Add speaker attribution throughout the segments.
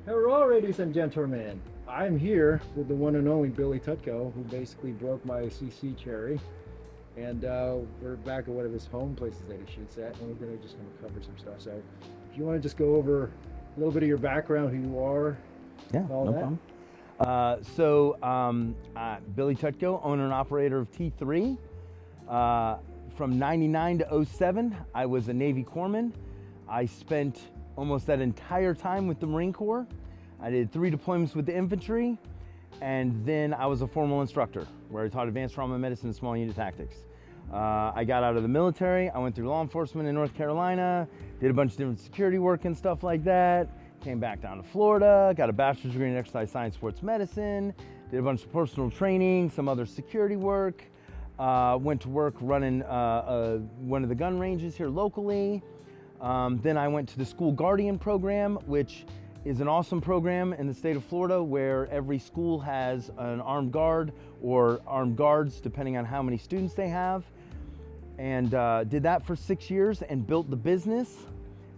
Speaker 1: Hello, ladies and gentlemen. I'm here with the one and only Billy Tutco, who basically broke my CC cherry. And we're back at one of his home places that he shoots at, and we're just gonna cover some stuff. So, if you want to just go over a little bit of your background, who you are,
Speaker 2: Yeah,
Speaker 1: all
Speaker 2: no
Speaker 1: that.
Speaker 2: problem. Billy Tutco, owner and operator of T3. From 99 to '07, I was a Navy corpsman. I spent almost that entire time with the Marine Corps. I did 3 deployments with the infantry, and then I was a formal instructor where I taught advanced trauma medicine and small unit tactics. I got out of the military. I went through law enforcement in North Carolina, did a bunch of different security work and stuff like that. Came back down to Florida, got a bachelor's degree in exercise science, sports medicine, did a bunch of personal training, some other security work. Went to work running one of the gun ranges here locally. Then I went to the School Guardian program, which is an awesome program in the state of Florida where every school has an armed guard or armed guards depending on how many students they have. And did that for 6 years and built the business.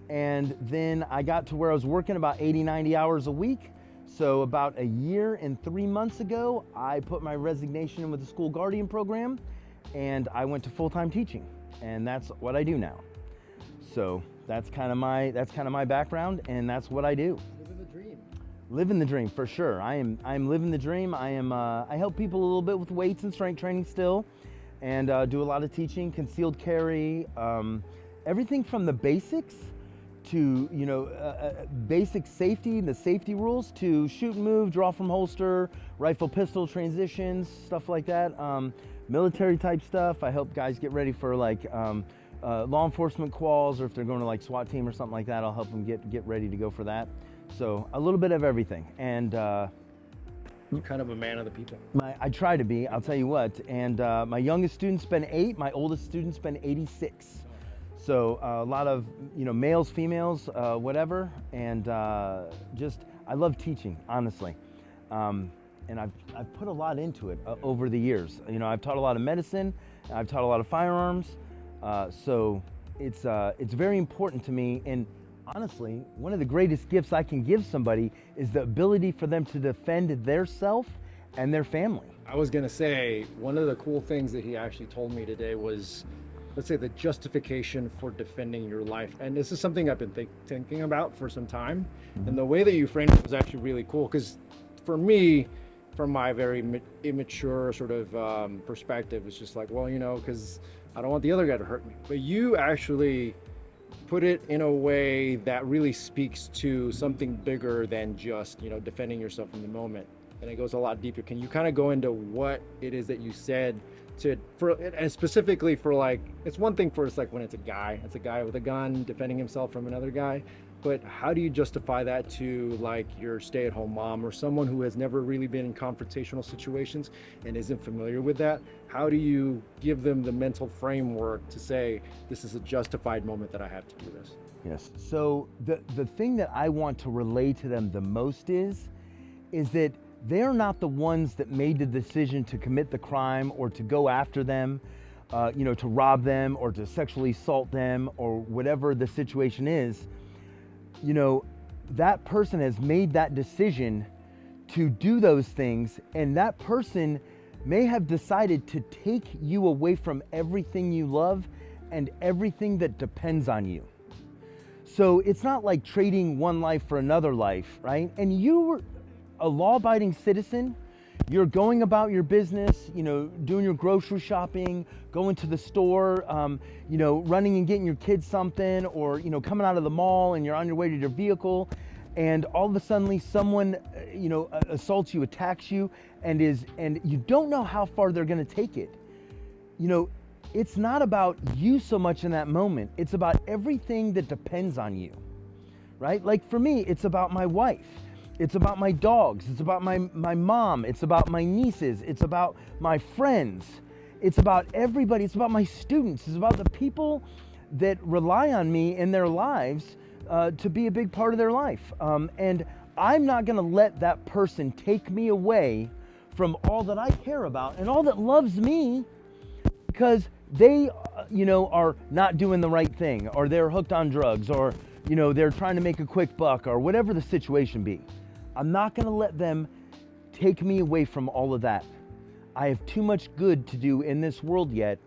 Speaker 2: And then I got to where I was working about 80, 90 hours a week. So about a year and 3 months ago, I put my resignation in with the School Guardian program and I went to full-time teaching. And that's what I do now. So that's kind of my background, and that's what I do.
Speaker 1: Living the dream.
Speaker 2: Living the dream for sure. I'm living the dream. I help people a little bit with weights and strength training still, and do a lot of teaching, concealed carry, everything from the basics to basic safety, the safety rules, to shoot and move, draw from holster, rifle pistol transitions, stuff like that. Military type stuff. I help guys get ready for like law enforcement calls, or if they're going to like SWAT team or something like that, I'll help them get ready to go for that. So a little bit of everything. And
Speaker 1: You're kind of a man of the people.
Speaker 2: I try to be, I'll tell you what. And my youngest student's been 8, my oldest student's been 86. So a lot of males, females, whatever. And I love teaching, honestly. And I've put a lot into it over the years. I've taught a lot of medicine, I've taught a lot of firearms. So it's very important to me, and honestly, one of the greatest gifts I can give somebody is the ability for them to defend their self and their family.
Speaker 1: I was gonna say, one of the cool things that he actually told me today was, let's say, the justification for defending your life. And this is something I've been thinking about for some time. Mm-hmm. And the way that you framed it was actually really cool, because for me, from my very immature sort of perspective, it's just like, well, because I don't want the other guy to hurt me. But you actually put it in a way that really speaks to something bigger than just, defending yourself in the moment. And it goes a lot deeper. Can you kind of go into what it is that you said and specifically for, like, it's one thing for, it's like when it's a guy with a gun defending himself from another guy, but how do you justify that to like your stay-at-home mom or someone who has never really been in confrontational situations and isn't familiar with that? How do you give them the mental framework to say, this is a justified moment that I have to do this?
Speaker 2: Yes. So the thing that I want to relay to them the most is that they're not the ones that made the decision to commit the crime or to go after them, to rob them or to sexually assault them or whatever the situation is. That person has made that decision to do those things, and that person may have decided to take you away from everything you love and everything that depends on you. So it's not like trading one life for another life, right? And you're a law-abiding citizen. You're going about your business, doing your grocery shopping, going to the store, running and getting your kids something, or, coming out of the mall and you're on your way to your vehicle, and all of a sudden someone, assaults you, attacks you, and you don't know how far they're going to take it. It's not about you so much in that moment. It's about everything that depends on you, right? Like for me, it's about my wife. It's about my dogs, it's about my mom, it's about my nieces, it's about my friends, it's about everybody, it's about my students, it's about the people that rely on me in their lives to be a big part of their life. And I'm not gonna let that person take me away from all that I care about and all that loves me because they, are not doing the right thing, or they're hooked on drugs, or, they're trying to make a quick buck or whatever the situation be. I'm not going to let them take me away from all of that. I have too much good to do in this world yet,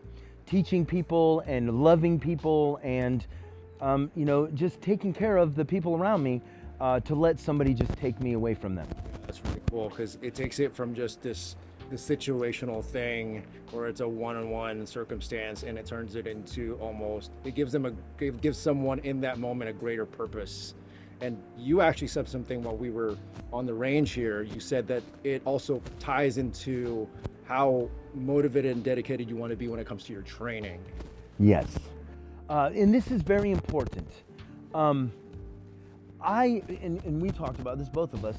Speaker 2: teaching people and loving people and, just taking care of the people around me, to let somebody just take me away from them.
Speaker 1: That's really cool, because it takes it from just this situational thing where it's a one-on-one circumstance, and it turns it into almost, it gives someone in that moment a greater purpose. And you actually said something while we were on the range here. You said that it also ties into how motivated and dedicated you want to be when it comes to your training.
Speaker 2: Yes. And this is very important. And we talked about this, both of us.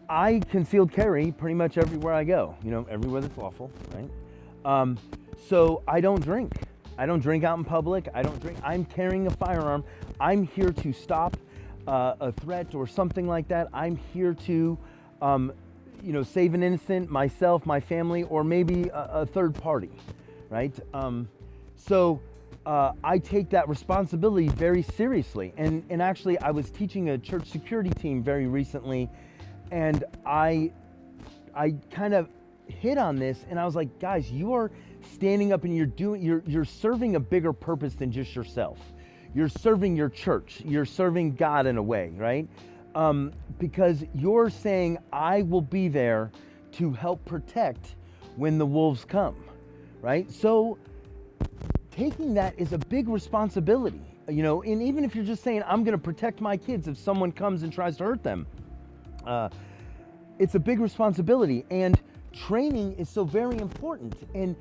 Speaker 2: I concealed carry pretty much everywhere I go, everywhere that's lawful, right? So I don't drink. I don't drink out in public. I don't drink. I'm carrying a firearm. I'm here to stop a threat or something like that. I'm here to, save an innocent, myself, my family, or maybe a third party, right? So I take that responsibility very seriously. And actually, I was teaching a church security team very recently, and I kind of hit on this, and I was like, guys, you are standing up and you're serving a bigger purpose than just yourself. You're serving your church. You're serving God in a way, right? Because you're saying, I will be there to help protect when the wolves come, right? So taking that is a big responsibility, and even if you're just saying, I'm going to protect my kids if someone comes and tries to hurt them, it's a big responsibility, and training is so very important. And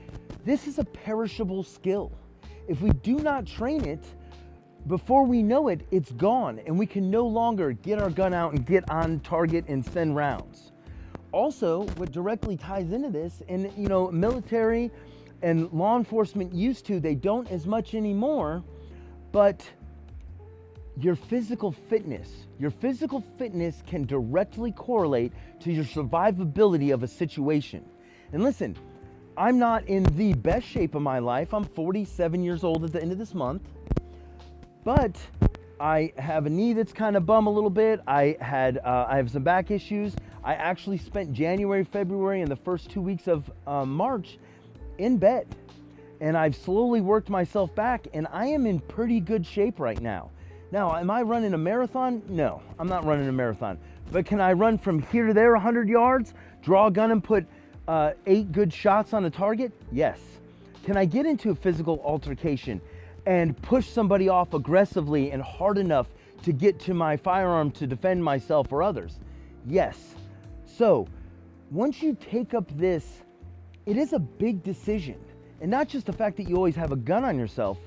Speaker 2: this is a perishable skill. If we do not train it, before we know it, it's gone, and we can no longer get our gun out and get on target and send rounds. Also, what directly ties into this, and military and law enforcement they don't as much anymore, but your physical fitness can directly correlate to your survivability of a situation. And listen, I'm not in the best shape of my life. I'm 47 years old at the end of this month, but I have a knee that's kind of bum a little bit. I have some back issues. I actually spent January, February, and the first 2 weeks of March in bed, and I've slowly worked myself back, and I am in pretty good shape right now. Now, am I running a marathon? No, I'm not running a marathon. But can I run from here to there 100 yards, draw a gun and put 8 good shots on a target? Yes. Can I get into a physical altercation and push somebody off aggressively and hard enough to get to my firearm to defend myself or others? Yes. So once you take up this, it is a big decision. And not just the fact that you always have a gun on yourself,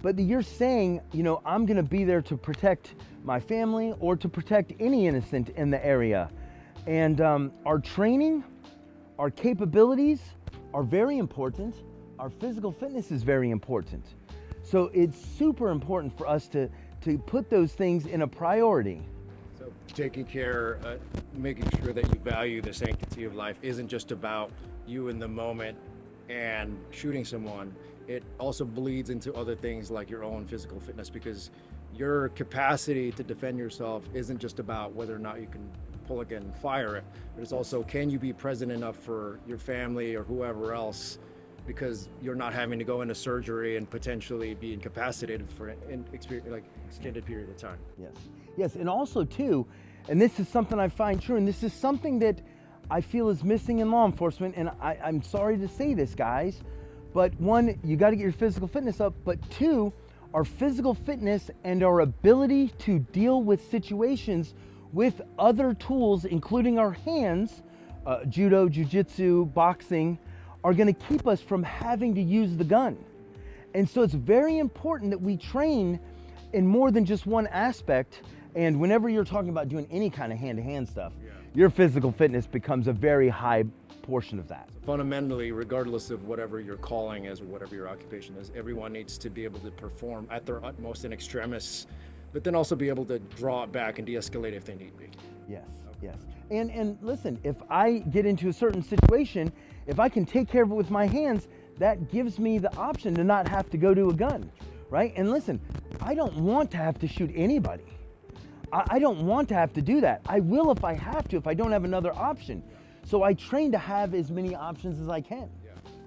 Speaker 2: but that you're saying, I'm going to be there to protect my family or to protect any innocent in the area. And our training, our capabilities are very important. Our physical fitness is very important. So it's super important for us to put those things in a priority.
Speaker 1: So taking care, making sure that you value the sanctity of life isn't just about you in the moment and shooting someone. It also bleeds into other things like your own physical fitness, because your capacity to defend yourself isn't just about whether or not you can pull a gun and fire it, but it's also, can you be present enough for your family or whoever else, because you're not having to go into surgery and potentially be incapacitated for an extended period of time.
Speaker 2: Yes, and also too, and this is something I find true, and this is something that I feel is missing in law enforcement, and I'm sorry to say this, guys, but one, you got to get your physical fitness up, but two, our physical fitness and our ability to deal with situations with other tools, including our hands, judo, jiu-jitsu, boxing, are going to keep us from having to use the gun. And so it's very important that we train in more than just one aspect. And whenever you're talking about doing any kind of hand-to-hand stuff, your physical fitness becomes a very high portion of that.
Speaker 1: So fundamentally, regardless of whatever your calling is or whatever your occupation is, everyone needs to be able to perform at their utmost in extremis, but then also be able to draw it back and de-escalate if they need be.
Speaker 2: Yes. And listen, if I get into a certain situation, if I can take care of it with my hands, that gives me the option to not have to go to a gun, right? And listen, I don't want to have to shoot anybody. I don't want to have to do that. I will if I have to, if I don't have another option. So I train to have as many options as I can,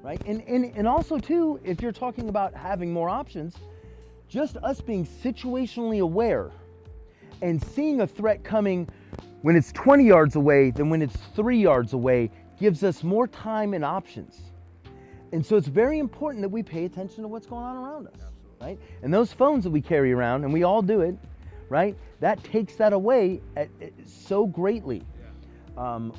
Speaker 2: right? And also too, if you're talking about having more options, just us being situationally aware and seeing a threat coming when it's 20 yards away than when it's 3 yards away gives us more time and options. And so it's very important that we pay attention to what's going on around us, right? And those phones that we carry around, and we all do it, right? That takes that away so greatly.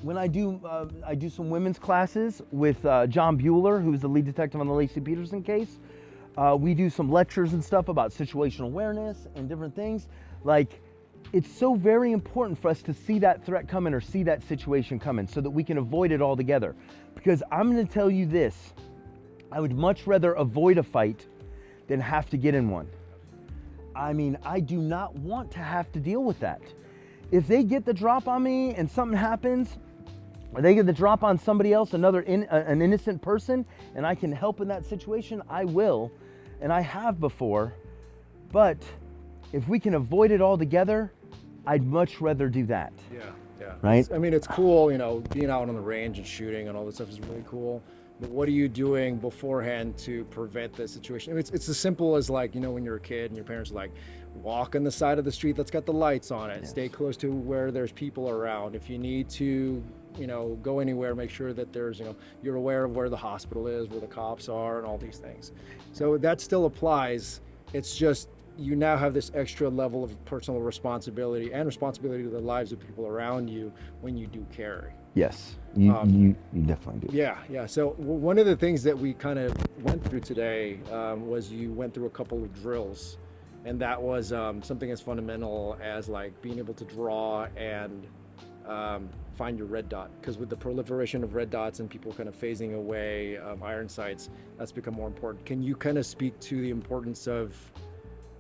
Speaker 2: When I do some women's classes with John Bueller, who's the lead detective on the Lacey Peterson case. We do some lectures and stuff about situational awareness and different things. Like, it's so very important for us to see that threat coming or see that situation coming so that we can avoid it altogether. Because I'm going to tell you this, I would much rather avoid a fight than have to get in one. I mean, I do not want to have to deal with that. If they get the drop on me and something happens, or they get the drop on somebody else, an innocent person, and I can help in that situation, I will, and I have before. But if we can avoid it altogether, I'd much rather do that.
Speaker 1: Yeah.
Speaker 2: Right?
Speaker 1: I mean, it's cool, being out on the range and shooting and all this stuff is really cool. But what are you doing beforehand to prevent the situation? I mean, it's as simple as like, when you're a kid and your parents are like, walk on the side of the street that's got the lights on it. Yes. Stay close to where there's people around. If you need to, go anywhere, make sure that there's, you're aware of where the hospital is, where the cops are, and all these things. So that still applies. It's just, you now have this extra level of personal responsibility and responsibility to the lives of people around you when you do carry.
Speaker 2: Yes, you definitely do.
Speaker 1: Yeah. So one of the things that we kind of went through today was you went through a couple of drills, and that was something as fundamental as like being able to draw and find your red dot. Because with the proliferation of red dots and people kind of phasing away iron sights, that's become more important. Can you kind of speak to the importance of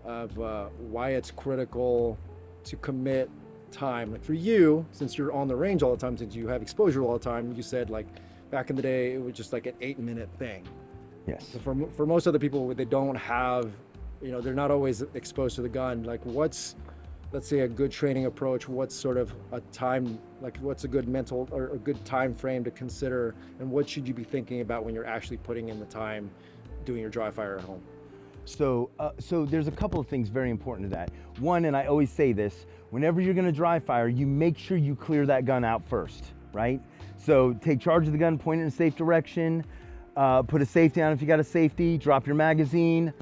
Speaker 1: why it's critical to commit time? Like for you, since you're on the range all the time, since you have exposure all the time, you said like back in the day it was just like an 8-minute thing.
Speaker 2: Yes.
Speaker 1: So for most other people, they don't have, they're not always exposed to the gun. Like what's, let's say, a good training approach? What's sort of a time, like what's a good mental or a good time frame to consider, and what should you be thinking about when you're actually putting in the time doing your dry fire at home?
Speaker 2: So there's a couple of things very important to that. One, and I always say this, whenever you're going to dry fire, you make sure you clear that gun out first, right? So take charge of the gun, point it in a safe direction, put a safety on if you got a safety, drop your magazine,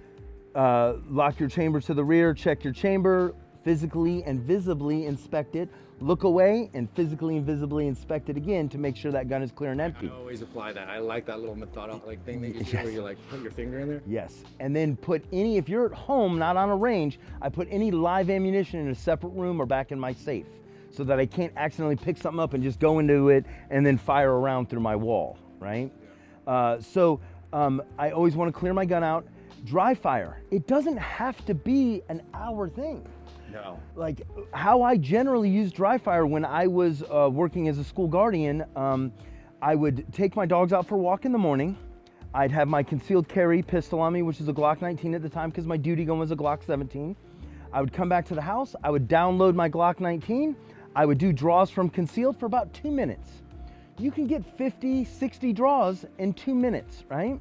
Speaker 2: lock your chamber to the rear, check your chamber, physically and visibly inspect it, look away, and physically and visibly inspect it again to make sure that gun is clear and empty.
Speaker 1: I always apply that. I like that little methodical thing that you do where you like put your finger in there.
Speaker 2: Yes, and then put any, if you're at home, not on a range, I put any live ammunition in a separate room or back in my safe so that I can't accidentally pick something up and just go into it and then fire around through my wall, right? I always want to clear my gun out. Dry fire, it doesn't have to be an hour thing.
Speaker 1: No.
Speaker 2: Like how I generally use dry fire when I was working as a school guardian, I would take my dogs out for a walk in the morning. I'd have my concealed carry pistol on me, which is a Glock 19 at the time because my duty gun was a Glock 17. I would come back to the house, I would download my Glock 19, I would do draws from concealed for about 2 minutes. You can get 50, 60 draws in 2 minutes, right?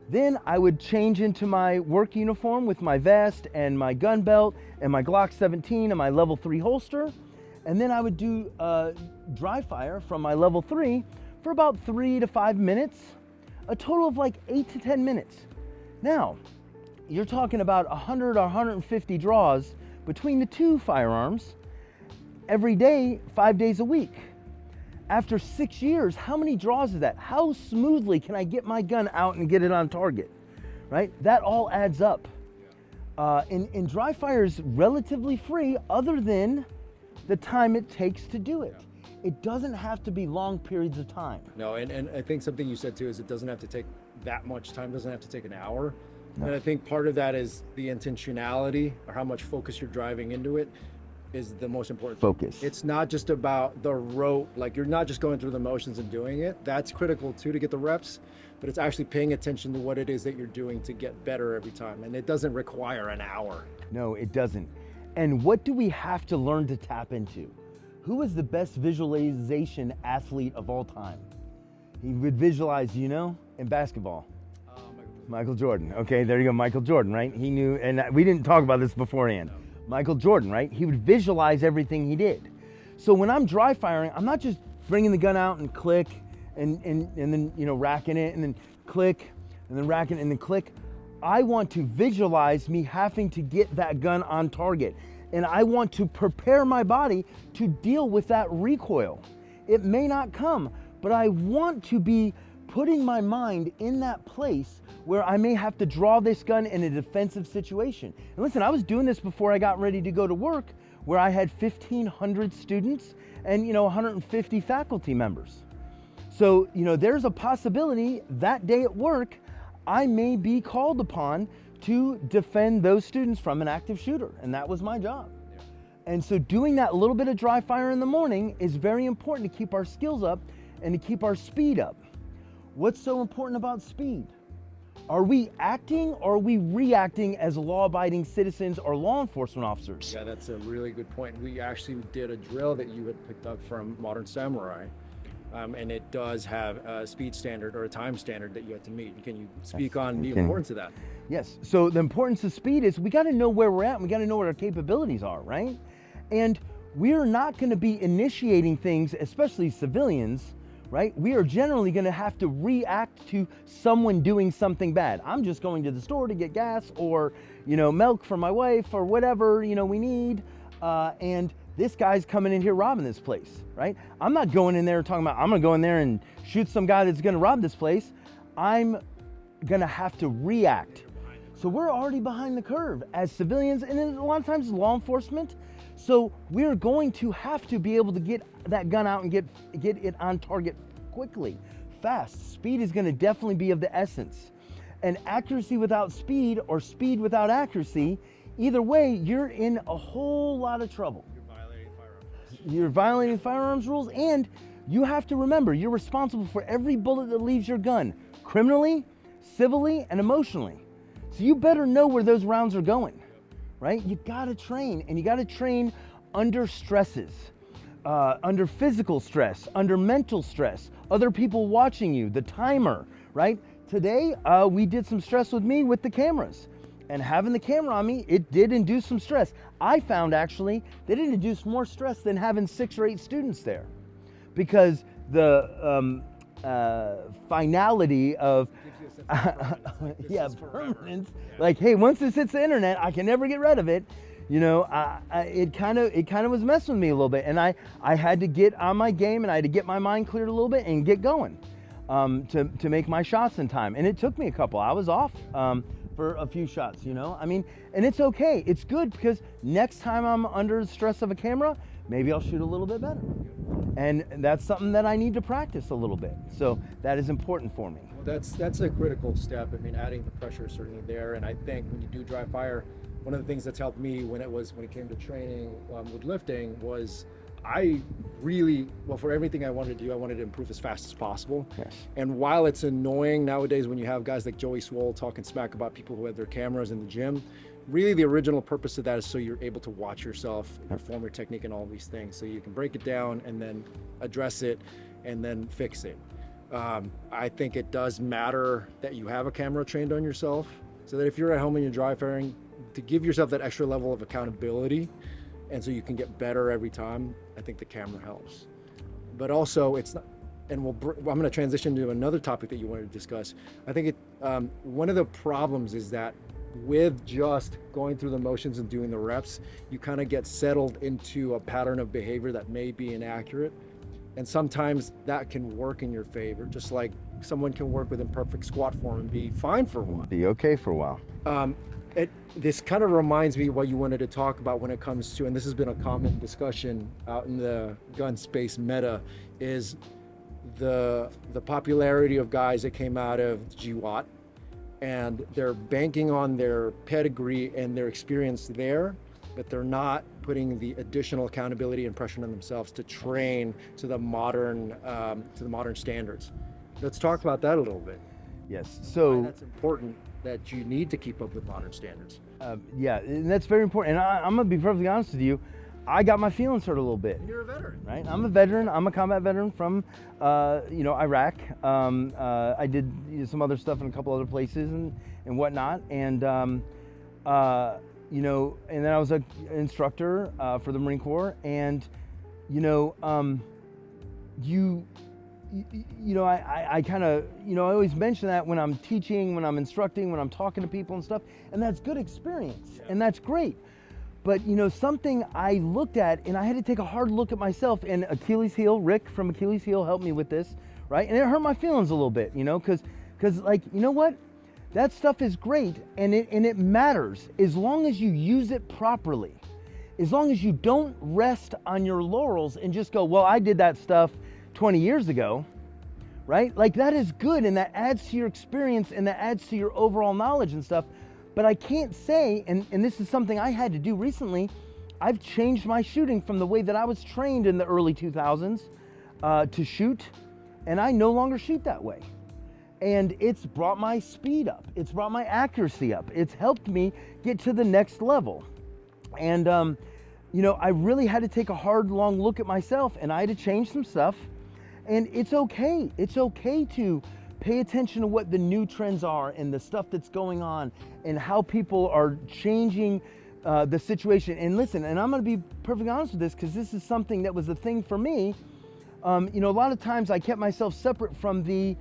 Speaker 2: Then I would change into my work uniform with my vest and my gun belt and my Glock 17 and my level 3 holster. And then I would do dry fire from my level 3 for about 3 to 5 minutes, a total of like 8 to 10 minutes. Now, you're talking about 100 or 150 draws between the two firearms every day, 5 days a week. After 6 years, how many draws is that? How smoothly can I get my gun out and get it on target, right? That all adds up. And dry fire is relatively free other than the time it takes to do it. It doesn't have to be long periods of time.
Speaker 1: No, and I think something you said too is it doesn't have to take that much time, doesn't have to take an hour. No. And I think part of that is the intentionality or how much focus you're driving into it is the most important
Speaker 2: focus.
Speaker 1: Thing. It's not just about the rote, like you're not just going through the motions and doing it. That's critical too to get the reps, but it's actually paying attention to what it is that you're doing to get better every time. And it doesn't require an hour.
Speaker 2: No, it doesn't. And what do we have to learn to tap into? Who is the best visualization athlete of all time? He would visualize, in basketball. Michael Jordan. Okay, there you go, Michael Jordan, right? He knew, and we didn't talk about this beforehand. No. Michael Jordan, right? He would visualize everything he did. So when I'm dry firing, I'm not just bringing the gun out and click and then, racking it and then click and then racking it and then click. I want to visualize me having to get that gun on target. And I want to prepare my body to deal with that recoil. It may not come, but I want to be putting my mind in that place where I may have to draw this gun in a defensive situation. And listen, I was doing this before I got ready to go to work, where I had 1,500 students and 150 faculty members. So, there's a possibility that day at work, I may be called upon to defend those students from an active shooter, and that was my job. Yeah. And so doing that little bit of dry fire in the morning is very important to keep our skills up and to keep our speed up. What's so important about speed? Are we acting or are we reacting as law-abiding citizens or law enforcement officers?
Speaker 1: Yeah, that's a really good point. We actually did a drill that you had picked up from Modern Samurai. And it does have a speed standard or a time standard that you have to meet. Can you speak on the importance of that?
Speaker 2: Yes. So the importance of speed is we got to know where we're at and we got to know what our capabilities are, right? And we're not going to be initiating things, especially civilians, right? We are generally going to have to react to someone doing something bad. I'm just going to the store to get gas or, milk for my wife or whatever, we need. And this guy's coming in here robbing this place, right? I'm not going in there talking about, I'm gonna go in there and shoot some guy that's gonna rob this place. I'm gonna have to react. So we're already behind the curve as civilians and a lot of times law enforcement. So we're going to have to be able to get that gun out and get it on target quickly, fast. Speed is gonna definitely be of the essence. And accuracy without speed or speed without accuracy, either way, you're in a whole lot of trouble. You're violating firearms rules, and you have to remember you're responsible for every bullet that leaves your gun, criminally, civilly, and emotionally. So you better know where those rounds are going, right? You gotta train, and you gotta train under stresses, under physical stress, under mental stress, other people watching you, the timer, right? Today, we did some stress with me with the cameras. And having the camera on me, it did induce some stress. I found actually that it induced more stress than having 6 or 8 students there, because the finality of permanence. Like, hey, once this hits the internet, I can never get rid of it. It kind of was messing with me a little bit, and I had to get on my game and I had to get my mind cleared a little bit and get going to make my shots in time. And it took me a couple. I was off. For a few shots, and it's okay. It's good because next time I'm under the stress of a camera, maybe I'll shoot a little bit better. And that's something that I need to practice a little bit. So that is important for me.
Speaker 1: Well, that's a critical step. I mean, adding the pressure is certainly there. And I think when you do dry fire, one of the things that's helped me when it came to training with lifting was I really, for everything I wanted to do, I wanted to improve as fast as possible.
Speaker 2: Yes.
Speaker 1: And while it's annoying nowadays when you have guys like Joey Swoll talking smack about people who have their cameras in the gym, really the original purpose of that is so you're able to watch yourself, perform your technique and all these things. So you can break it down and then address it and then fix it. I think it does matter that you have a camera trained on yourself so that if you're at home and you're dry firing, to give yourself that extra level of accountability and so you can get better every time. I think the camera helps, but also it's not, and I'm going to transition to another topic that you wanted to discuss. I think one of the problems is that with just going through the motions and doing the reps, you kind of get settled into a pattern of behavior that may be inaccurate. And sometimes that can work in your favor, just like someone can work with imperfect squat form and be fine for a while.
Speaker 2: Be okay for a while.
Speaker 1: This kind of reminds me what you wanted to talk about when it comes to, and this has been a common discussion out in the gun space meta, is the popularity of guys that came out of GWAT, and they're banking on their pedigree and their experience there, but they're not putting the additional accountability and pressure on themselves to train to the modern standards. Let's talk about that a little bit.
Speaker 2: Yes. So
Speaker 1: why that's important, that you need to keep up with modern standards.
Speaker 2: Yeah, and that's very important. And I'm gonna be perfectly honest with you. I got my feelings hurt a little bit.
Speaker 1: You're a veteran,
Speaker 2: right? I'm a veteran. I'm a combat veteran from, Iraq. I did some other stuff in a couple other places and whatnot. And, and then I was an instructor for the Marine Corps. And, I kind of, I always mention that when I'm teaching, when I'm instructing, when I'm talking to people and stuff. And that's good experience. Yeah. And that's great. But something I looked at, and I had to take a hard look at myself, and Achilles heel, Rick from Achilles heel helped me with this, right? And it hurt my feelings a little bit, because like, you know what? That stuff is great, and it matters as long as you use it properly. As long as you don't rest on your laurels and just go, well, I did that stuff 20 years ago, right? Like, that is good, and that adds to your experience, and that adds to your overall knowledge and stuff. But I can't say, and this is something I had to do recently, I've changed my shooting from the way that I was trained in the early 2000s to shoot, and I no longer shoot that way. And it's brought my speed up. It's brought my accuracy up. It's helped me get to the next level. And, I really had to take a hard, long look at myself, and I had to change some stuff. And it's okay. It's okay to pay attention to what the new trends are and the stuff that's going on and how people are changing the situation. And listen, and I'm gonna be perfectly honest with this, because this is something that was a thing for me. A lot of times I kept myself separate from the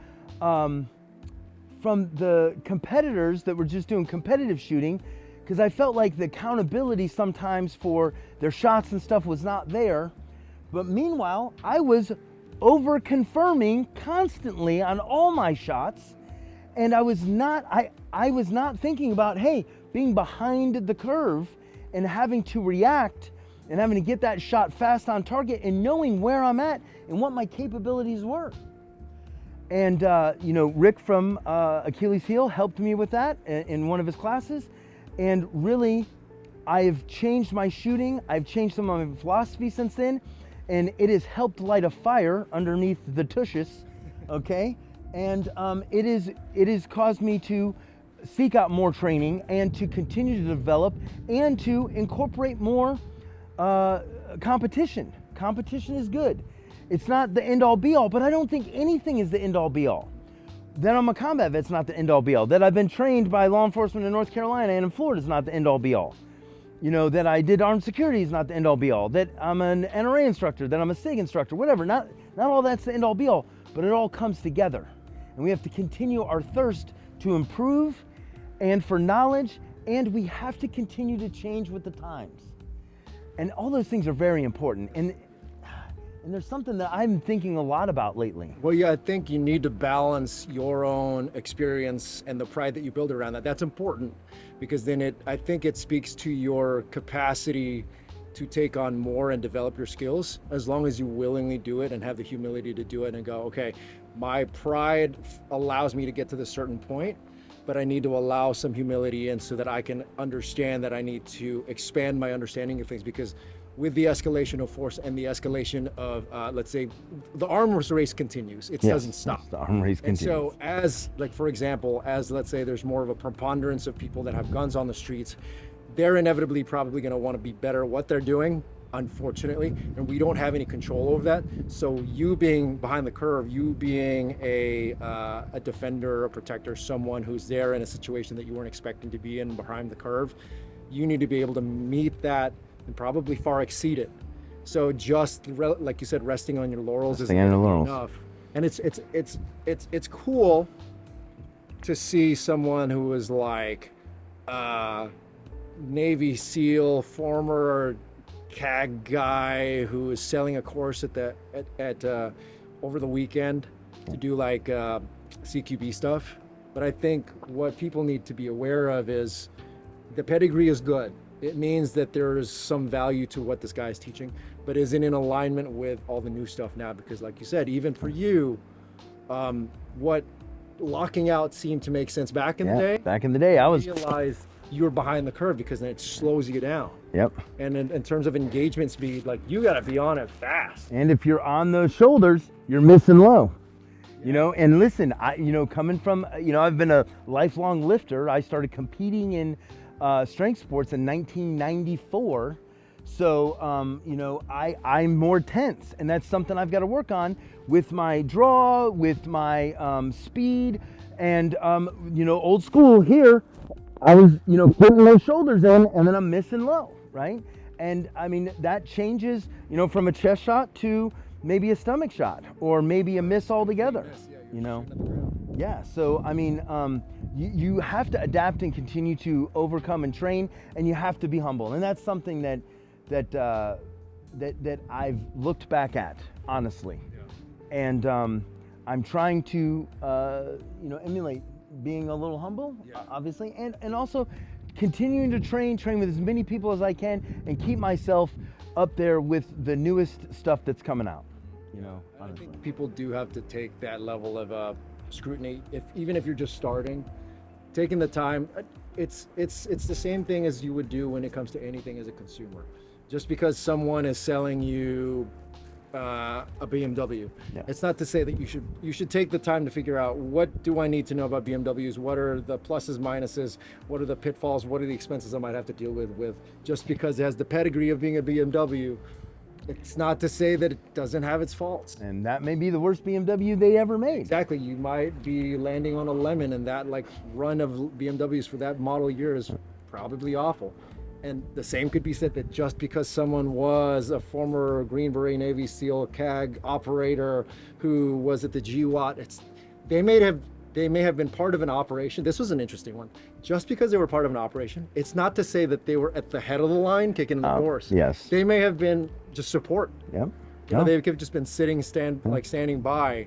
Speaker 2: competitors that were just doing competitive shooting, because I felt like the accountability sometimes for their shots and stuff was not there. But meanwhile, I was over confirming constantly on all my shots, and I was not thinking about, hey, being behind the curve and having to react and having to get that shot fast on target and knowing where I'm at and what my capabilities were. And Rick from Achilles heel helped me with that in one of his classes, and really I've changed my shooting. I've changed some of my philosophy since then. And it has helped light a fire underneath the tushes, okay? And it has caused me to seek out more training and to continue to develop and to incorporate more competition. Competition is good. It's not the end all be all, but I don't think anything is the end all be all. That I'm a combat vet's not the end all be all. That I've been trained by law enforcement in North Carolina and in Florida is not the end all be all. That I did armed security is not the end all be all. That I'm an NRA instructor, that I'm a SIG instructor, whatever. Not all that's the end all be all, but it all comes together. And we have to continue our thirst to improve and for knowledge, and we have to continue to change with the times. And all those things are very important. And there's something that I'm thinking a lot about lately.
Speaker 1: Well, yeah, I think you need to balance your own experience and the pride that you build around that. That's important, because then I think it speaks to your capacity to take on more and develop your skills, as long as you willingly do it and have the humility to do it and go, okay, my pride allows me to get to this certain point, but I need to allow some humility in so that I can understand that I need to expand my understanding of things. Because with the escalation of force and the escalation of, let's say, the arms race continues. It doesn't stop.
Speaker 2: The arms race continues.
Speaker 1: And so as, like, for example, as let's say there's more of a preponderance of people that have guns on the streets, they're inevitably probably going to want to be better at what they're doing, unfortunately, and we don't have any control over that. So you being behind the curve, you being a defender, a protector, someone who's there in a situation that you weren't expecting to be in behind the curve, you need to be able to meet that and probably far exceed it. So just like you said, resting on your laurels isn't enough. And it's cool to see someone who was like Navy SEAL, former CAG guy who is selling a course at over the weekend to do like CQB stuff. But I think what people need to be aware of is the pedigree is good. It means that there is some value to what this guy is teaching, but is it in alignment with all the new stuff now? Because like you said, even for you, what locking out seemed to make sense back in the day.
Speaker 2: Back in the day, I
Speaker 1: realized you were behind the curve, because then it slows you down.
Speaker 2: Yep.
Speaker 1: And in terms of engagement speed, like, you got to be on it fast.
Speaker 2: And if you're on those shoulders, you're missing low. And listen, coming from, I've been a lifelong lifter. I started competing in strength sports in 1994. So, you know, I'm more tense, and that's something I've got to work on with my draw, with my speed, and, you know, old school here, I was, you know, putting those shoulders in, and then I'm missing low, right? And I mean, that changes, you know, from a chest shot to maybe a stomach shot, or maybe a miss altogether, you know? Yeah, so I mean, you have to adapt and continue to overcome and train, and you have to be humble, and that's something that I've looked back at, honestly, and I'm trying to you know, emulate being a little humble, obviously, and also continuing to train with as many people as I can, and keep myself up there with the newest stuff that's coming out. You know, honestly.
Speaker 1: I think people do have to take that level of scrutiny, even if you're just starting, taking the time. It's the same thing as you would do when it comes to anything as a consumer. Just because someone is selling you a BMW, it's not to say that you should take the time to figure out, what do I need to know about BMWs? What are the pluses, minuses? What are the pitfalls? What are the expenses I might have to deal with? Just because it has the pedigree of being a BMW, it's not to say that it doesn't have its faults.
Speaker 2: And that may be the worst BMW they ever made.
Speaker 1: Exactly. You might be landing on a lemon, and that like run of BMWs for that model year is probably awful. And the same could be said that just because someone was a former Green Beret, Navy SEAL, CAG operator who was at the GWAT, they may have been part of an operation. This was an interesting one. Just because they were part of an operation, it's not to say that they were at the head of the line kicking the doors.
Speaker 2: Yes.
Speaker 1: They may have been just support.
Speaker 2: Yep.
Speaker 1: You know, they could have just been standing by,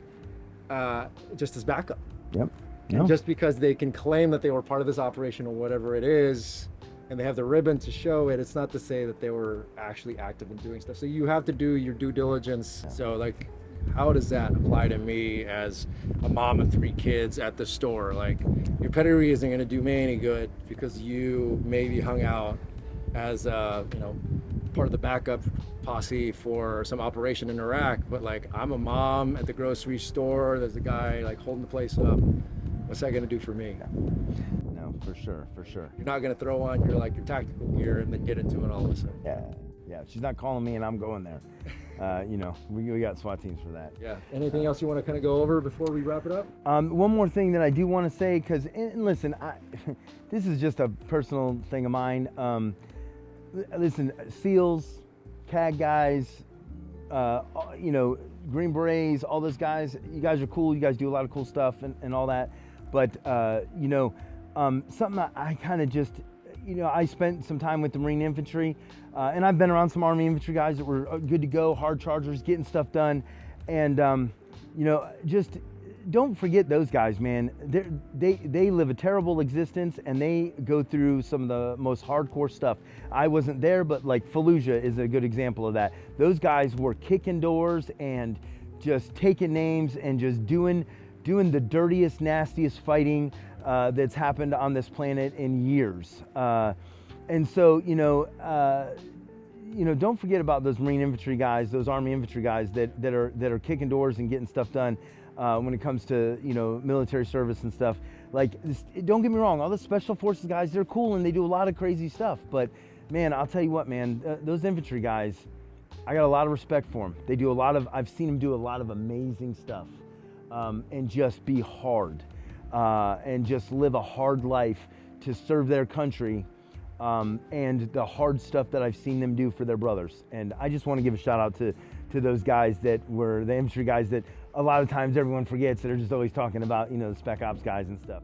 Speaker 1: just as backup.
Speaker 2: Yep.
Speaker 1: And just because they can claim that they were part of this operation or whatever it is, and they have the ribbon to show it, it's not to say that they were actually active in doing stuff. So you have to do your due diligence. So like, how does that apply to me as a mom of 3 kids at the store? Like, your pedigree isn't going to do me any good because you maybe hung out as a, you know, part of the backup posse for some operation in Iraq, but like, I'm a mom at the grocery store, there's a guy like holding the place up. What's that going to do for me?
Speaker 2: No, for sure.
Speaker 1: You're not going to throw on your tactical gear and then get into it all of a sudden.
Speaker 2: Yeah. She's not calling me and I'm going there. You know, we got SWAT teams for that.
Speaker 1: Yeah. Anything else you want to kind of go over before we wrap it up?
Speaker 2: One more thing that I do want to say, because, and listen, this is just a personal thing of mine. Listen, SEALs, CAG guys, you know, Green Berets, all those guys, you guys are cool. You guys do a lot of cool stuff and all that. But, you know, something that I kind of just, you know, I spent some time with the Marine Infantry, and I've been around some Army Infantry guys that were good to go, hard chargers, getting stuff done. And, you know, just don't forget those guys, man. They live a terrible existence, and they go through some of the most hardcore stuff. I wasn't there, but like Fallujah is a good example of that. Those guys were kicking doors and just taking names and just doing the dirtiest, nastiest fighting that's happened on this planet in years. And so, you know, don't forget about those Marine Infantry guys, those Army Infantry guys that are kicking doors and getting stuff done when it comes to, you know, military service and stuff. Like, don't get me wrong, all the Special Forces guys, they're cool and they do a lot of crazy stuff. But man, I'll tell you what, man, those infantry guys, I got a lot of respect for them. They do I've seen them do a lot of amazing stuff, and just be hard, and just live a hard life to serve their country, and the hard stuff that I've seen them do for their brothers. And I just want to give a shout out to those guys that were the infantry guys that a lot of times everyone forgets, that are just always talking about, you know, the Spec Ops guys and stuff.